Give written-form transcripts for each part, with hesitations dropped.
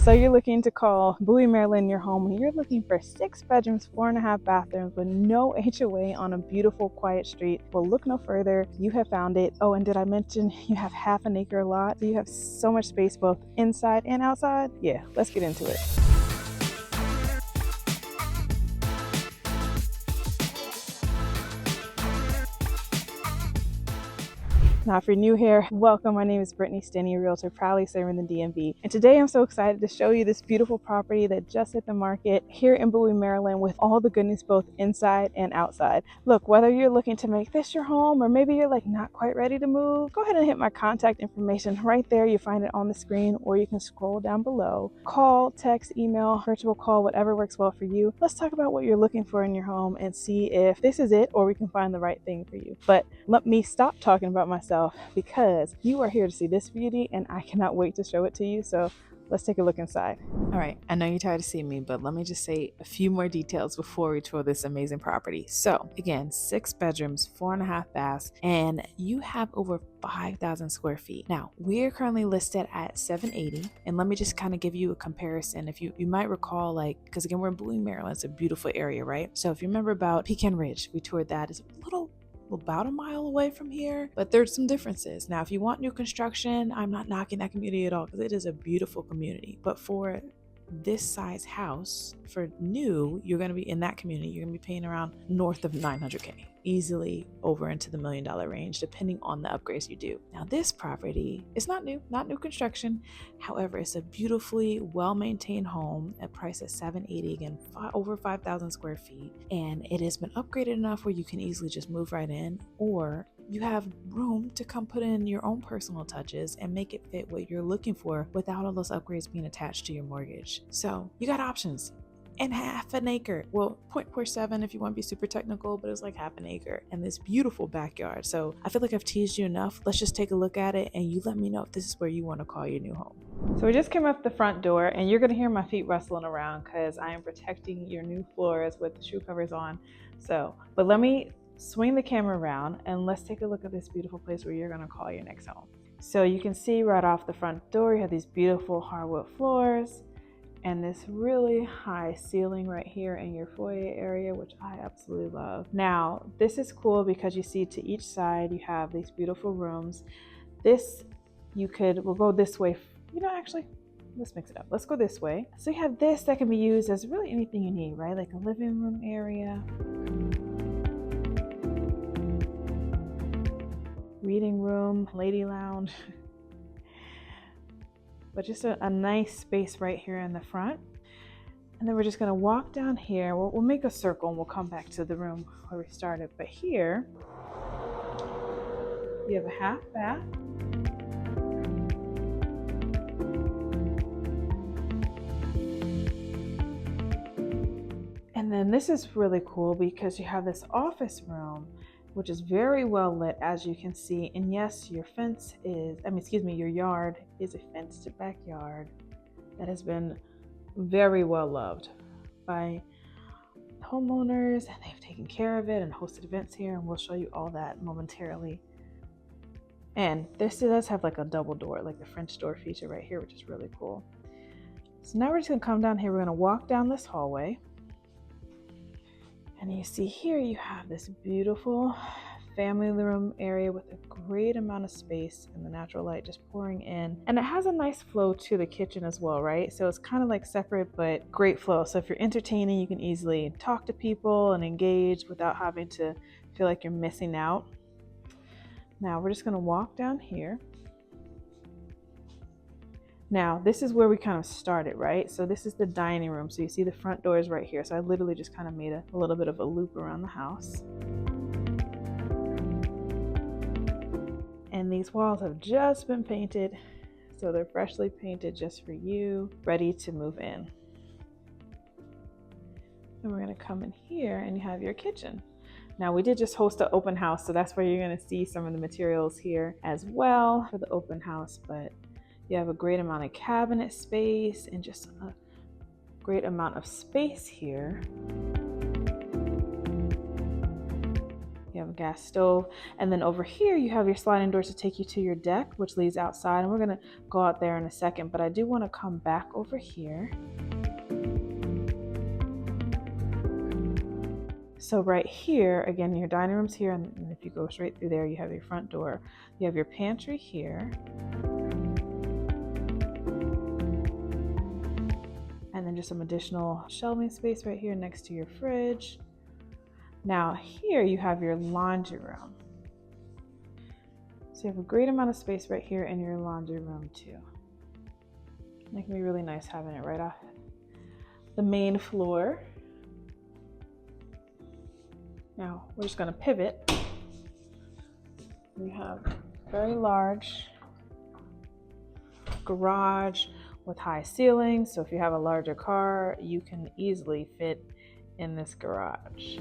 So you're looking to call Bowie, Maryland your home, and you're looking for 6 bedrooms, 4.5 bathrooms with no HOA on a beautiful, quiet street. Well, look no further. You have found it. Oh, and did I mention you have half an acre lot? So you have so much space both inside and outside. Yeah, let's get into it. Now, if you're new here, welcome. My name is Brittany Stinney, realtor proudly serving the DMV. And today I'm so excited to show you this beautiful property that just hit the market here in Bowie, Maryland, with all the goodness both inside and outside. Look, whether you're looking to make this your home or maybe you're like not quite ready to move, go ahead and hit my contact information right there. You find it on the screen, or you can scroll down below. Call, text, email, virtual call, whatever works well for you. Let's talk about what you're looking for in your home and see if this is it or we can find the right thing for you. But let me stop talking about myself, because you are here to see this beauty and I cannot wait to show it to you. So let's take a look inside. All right, I know you're tired of seeing me, but let me just say a few more details before we tour this amazing property. So again, 6 bedrooms, 4.5 baths, and you have over 5,000 square feet. Now, we're currently listed at $780, and let me just kind of give you a comparison. If you might recall, like, because again, we're in Bowie, Maryland, it's a beautiful area, right? So if you remember about Pecan Ridge, we toured that. It's about a mile away from here, but there's some differences. Now, if you want new construction, I'm not knocking that community at all, because it is a beautiful community. But for this size house, for new, you're going to be in that community, you're going to be paying around north of $900K, easily over into the $1 million range, depending on the upgrades you do. Now, this property is not new construction. However, it's a beautifully well-maintained home at price at $780, again, over 5,000 square feet. And it has been upgraded enough where you can easily just move right in, or you have room to come put in your own personal touches and make it fit what you're looking for without all those upgrades being attached to your mortgage. So you got options. And half an acre, well, 0.47 if you want to be super technical, but it's like half an acre, and this beautiful backyard. So I feel like I've teased you enough. Let's just take a look at it and you let me know if this is where you want to call your new home. So we just came up the front door, and you're going to hear my feet rustling around because I am protecting your new floors with the shoe covers on. But let me swing the camera around and let's take a look at this beautiful place where you're going to call your next home. So you can see right off the front door, you have these beautiful hardwood floors and this really high ceiling right here in your foyer area, which I absolutely love. Now, this is cool because you see to each side, you have these beautiful rooms. We'll go this way. Actually, let's mix it up. Let's go this way. So you have this that can be used as really anything you need, right? Like a living room area, reading room, lady lounge. But just a nice space right here in the front. And then we're just gonna walk down here. We'll make a circle and we'll come back to the room where we started. But here, you have a half bath. And then this is really cool because you have this office room, which is very well lit, as you can see. And yes, your yard is a fenced backyard that has been very well loved by homeowners, and they've taken care of it and hosted events here, and we'll show you all that momentarily. And this does have like a double door, like the French door feature right here, which is really cool. So now we're just gonna come down here. We're gonna walk down this hallway. And you see here, you have this beautiful family room area with a great amount of space and the natural light just pouring in. And it has a nice flow to the kitchen as well, right? So it's kind of like separate, but great flow. So if you're entertaining, you can easily talk to people and engage without having to feel like you're missing out. Now we're just gonna walk down here. Now, this is where we kind of started, right? So this is the dining room. So you see the front door is right here. So I literally just kind of made a little bit of a loop around the house. And these walls have just been painted. So they're freshly painted just for you, ready to move in. And we're gonna come in here and you have your kitchen. Now, we did just host an open house, so that's where you're gonna see some of the materials here as well for the open house, but you have a great amount of cabinet space and just a great amount of space here. You have gas stove. And then over here, you have your sliding doors to take you to your deck, which leads outside. And we're gonna go out there in a second, but I do wanna come back over here. So right here, again, your dining room's here, and if you go straight through there, you have your front door. You have your pantry here. And then just some additional shelving space right here next to your fridge. Now here you have your laundry room. So you have a great amount of space right here in your laundry room too. And it can be really nice having it right off the main floor. Now we're just going to pivot. We have a very large garage with high ceilings. So if you have a larger car, you can easily fit in this garage.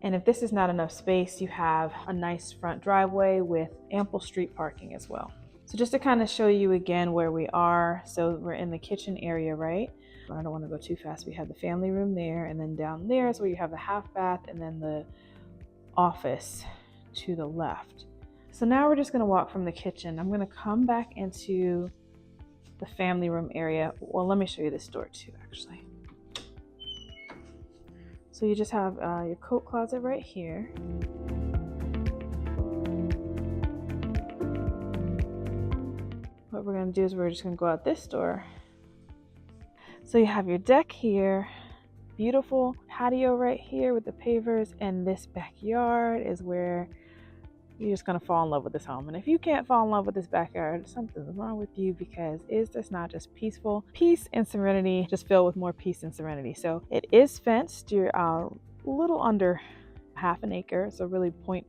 And if this is not enough space, you have a nice front driveway with ample street parking as well. So just to kind of show you again where we are. So we're in the kitchen area, right? I don't want to go too fast. We have the family room there, and then down there is where you have the half bath and then the office to the left. So now we're just going to walk from the kitchen. I'm going to come back into the family room area. Well, let me show you this door too, actually. So you just have your coat closet right here. What we're going to do is we're just going to go out this door. So you have your deck here, beautiful patio right here with the pavers, and this backyard is where you're just gonna fall in love with this home. And if you can't fall in love with this backyard, something's wrong with you, because it's just not just peaceful. Peace and serenity, just filled with more peace and serenity. So it is fenced. You're a little under half an acre, so really 0.47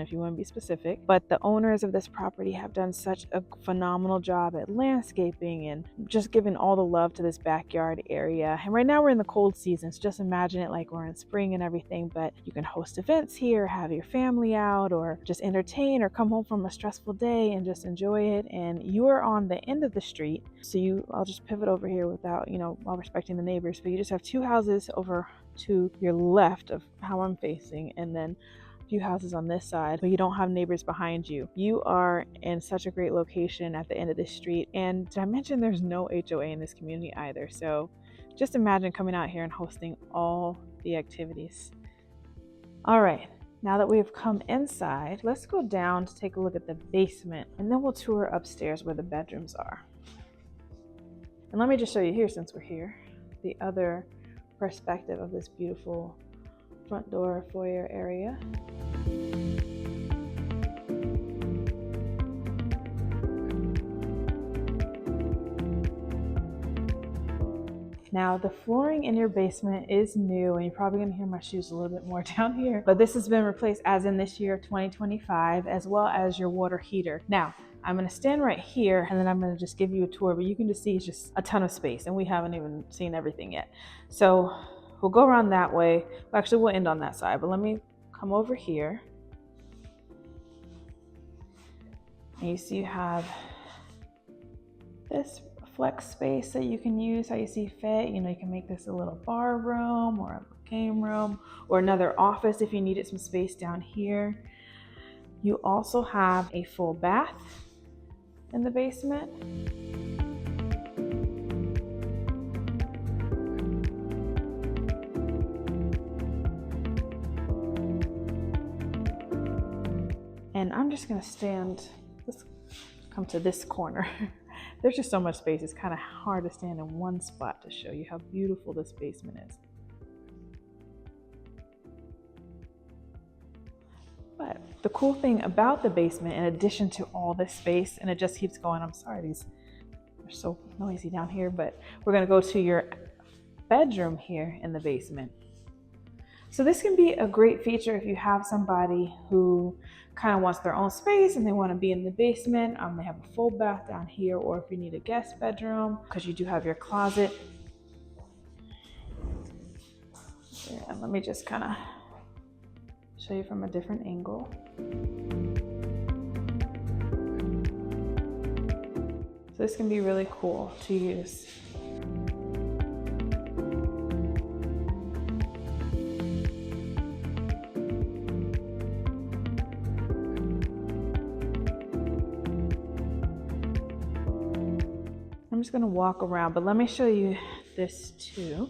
if you want to be specific. But the owners of this property have done such a phenomenal job at landscaping and just giving all the love to this backyard area. And right now we're in the cold season, so just imagine it like we're in spring and everything, but you can host events here, have your family out, or just entertain, or come home from a stressful day and just enjoy it. And you are on the end of the street, so I'll just pivot over here without, while respecting the neighbors, but you just have two houses over to your left of how I'm facing, and then few houses on this side, but you don't have neighbors behind you. You are in such a great location at the end of this street. And did I mention there's no HOA in this community either? So just imagine coming out here and hosting all the activities. All right, now that we've come inside, let's go down to take a look at the basement, and then we'll tour upstairs where the bedrooms are. And let me just show you here, since we're here, the other perspective of this beautiful front door foyer area. Now the flooring in your basement is new, and you're probably going to hear my shoes a little bit more down here, but this has been replaced as in this year 2025, as well as your water heater. Now I'm going to stand right here, and then I'm going to just give you a tour, but you can just see it's just a ton of space, and we haven't even seen everything yet. So we'll go around that way. Actually, we'll end on that side, but let me come over here. And you see you have this flex space that you can use how you see fit. You can make this a little bar room or a game room or another office if you needed some space down here. You also have a full bath in the basement. And I'm just gonna let's come to this corner. There's just so much space, it's kind of hard to stand in one spot to show you how beautiful this basement is. But the cool thing about the basement, in addition to all this space, and it just keeps going, I'm sorry, these are so noisy down here, but we're gonna go to your bedroom here in the basement. So this can be a great feature if you have somebody who kind of wants their own space and they want to be in the basement. They have a full bath down here, or if you need a guest bedroom, because you do have your closet. Yeah, let me just kind of show you from a different angle. So this can be really cool to use. I'm just gonna walk around, but let me show you this too.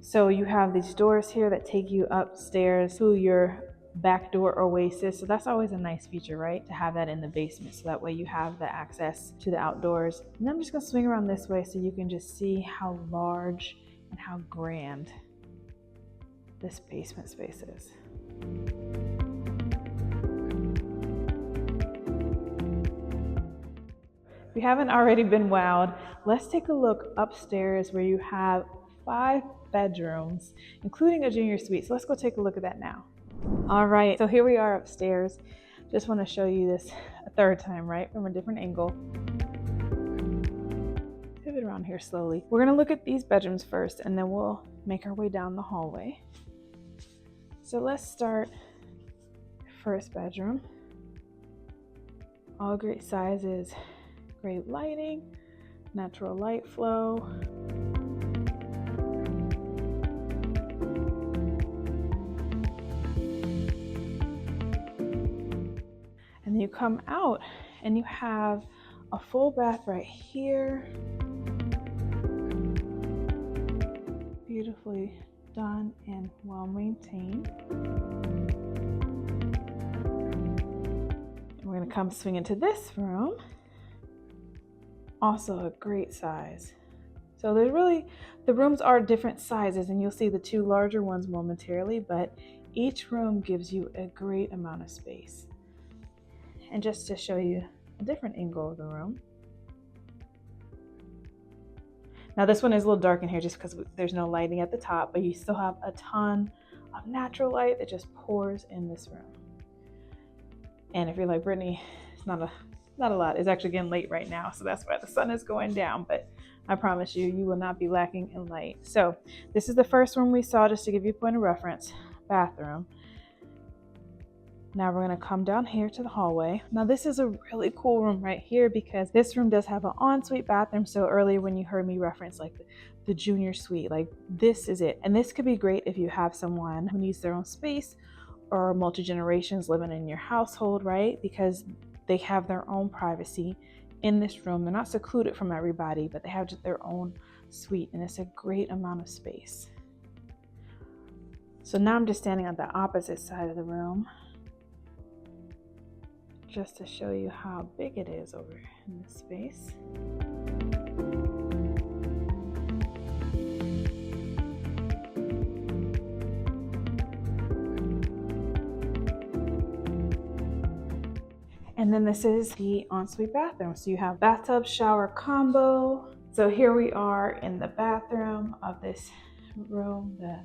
So you have these doors here that take you upstairs to your back door oasis. So that's always a nice feature, right? To have that in the basement. So that way you have the access to the outdoors. And I'm just gonna swing around this way so you can just see how large and how grand this basement space is. If you haven't already been wowed, let's take a look upstairs where you have 5 bedrooms, including a junior suite. So let's go take a look at that now. All right, so here we are upstairs. Just want to show you this a third time, right? From a different angle. Pivot around here slowly. We're gonna look at these bedrooms first and then we'll make our way down the hallway. So let's start first bedroom. All great sizes, great lighting, natural light flow. And then you come out and you have a full bath right here. Beautifully done and well maintained. And we're gonna come swing into this room. Also a great size. So there's really, the rooms are different sizes and you'll see the 2 larger ones momentarily, but each room gives you a great amount of space. And just to show you a different angle of the room. Now this one is a little dark in here just because there's no lighting at the top, but you still have a ton of natural light that just pours in this room. And if you're like, Brittany, it's not a lot. It's actually getting late right now, so that's why the sun is going down, but I promise you, you will not be lacking in light. So this is the first room we saw, just to give you a point of reference, bathroom. Now we're gonna come down here to the hallway. Now this is a really cool room right here because this room does have an ensuite bathroom. So earlier when you heard me reference like the junior suite, like this is it. And this could be great if you have someone who needs their own space or multi-generations living in your household, right? Because they have their own privacy in this room. They're not secluded from everybody, but they have just their own suite and it's a great amount of space. So now I'm just standing on the opposite side of the room, just to show you how big it is over in this space. And then this is the ensuite bathroom. So you have bathtub shower combo. So here we are in the bathroom of this room, the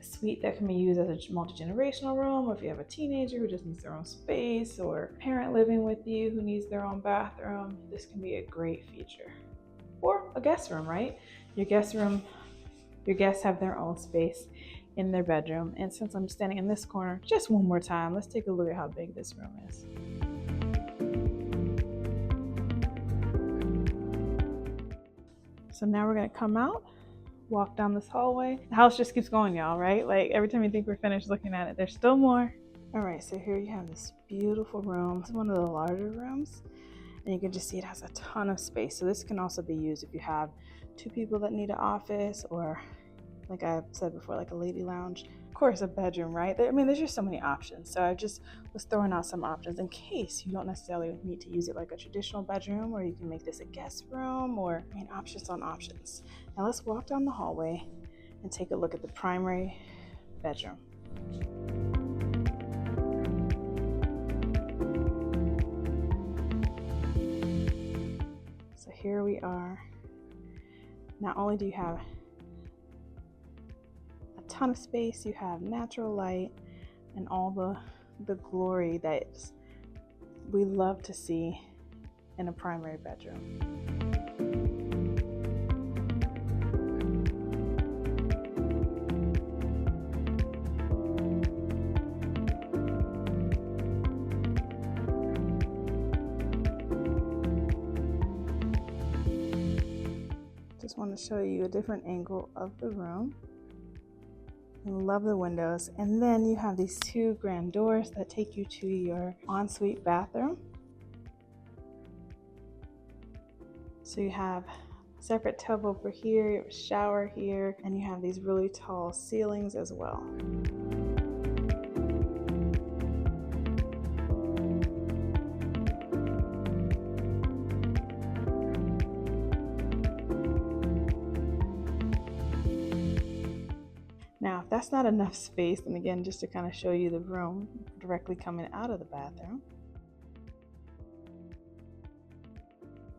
suite that can be used as a multi-generational room, or if you have a teenager who just needs their own space, or a parent living with you who needs their own bathroom, this can be a great feature. Or a guest room, right? Your guest room, your guests have their own space in their bedroom. And since I'm standing in this corner, just one more time, let's take a look at how big this room is. So now we're gonna come out, walk down this hallway. The house just keeps going, y'all, right? Like every time you think we're finished looking at it, there's still more. All right, so here you have this beautiful room. It's one of the larger rooms, and you can just see it has a ton of space. So this can also be used if you have 2 people that need an office, or like I said before, like a lady lounge. Of course, a bedroom, right? I mean, there's just so many options. So I just was throwing out some options in case you don't necessarily need to use it like a traditional bedroom, or you can make this a guest room, or I mean, options on options. Now let's walk down the hallway and take a look at the primary bedroom. So here we are. Not only do you have a ton of space, you have natural light and all the glory that we love to see in a primary bedroom. Just want to show you a different angle of the room. I love the windows. And then you have these two grand doors that take you to your ensuite bathroom. So you have a separate tub over here, you have a shower here, and you have these really tall ceilings as well. Now, if that's not enough space, and again, just to kind of show you the room directly coming out of the bathroom,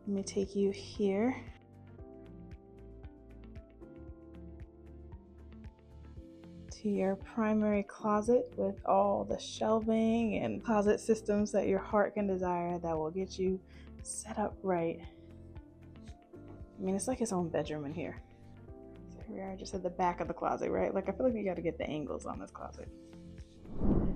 let me take you here. To your primary closet with all the shelving and closet systems that your heart can desire that will get you set up right. I mean, it's like its own bedroom in here. So here we are just at the back of the closet, right? Like, I feel like we got to get the angles on this closet.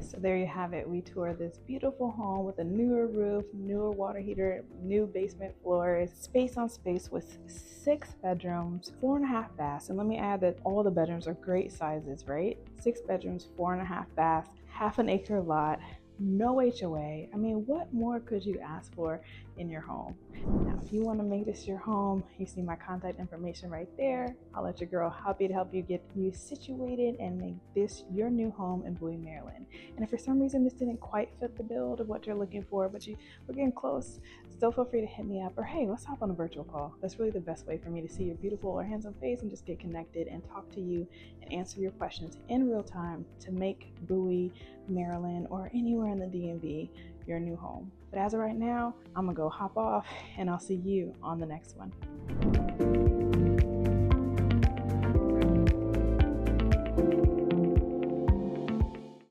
So there you have it. We toured this beautiful home with a newer roof, newer water heater, new basement floors, space on space with 6 bedrooms, 4.5 baths. And let me add that all the bedrooms are great sizes, right? 6 bedrooms, 4.5 baths, half an acre lot, no HOA. I mean, what more could you ask for in your home? Now, if you want to make this your home, you see my contact information right there. I'll let your girl happy to help you get you situated and make this your new home in Bowie, Maryland. And if for some reason this didn't quite fit the bill of what you're looking for, but we're getting close, still feel free to hit me up, or hey, let's hop on a virtual call. That's really the best way for me to see your beautiful or handsome face and just get connected and talk to you and answer your questions in real time to make Bowie, Maryland, or anywhere in the DMV your new home. But as of right now, I'm gonna go hop off and I'll see you on the next one.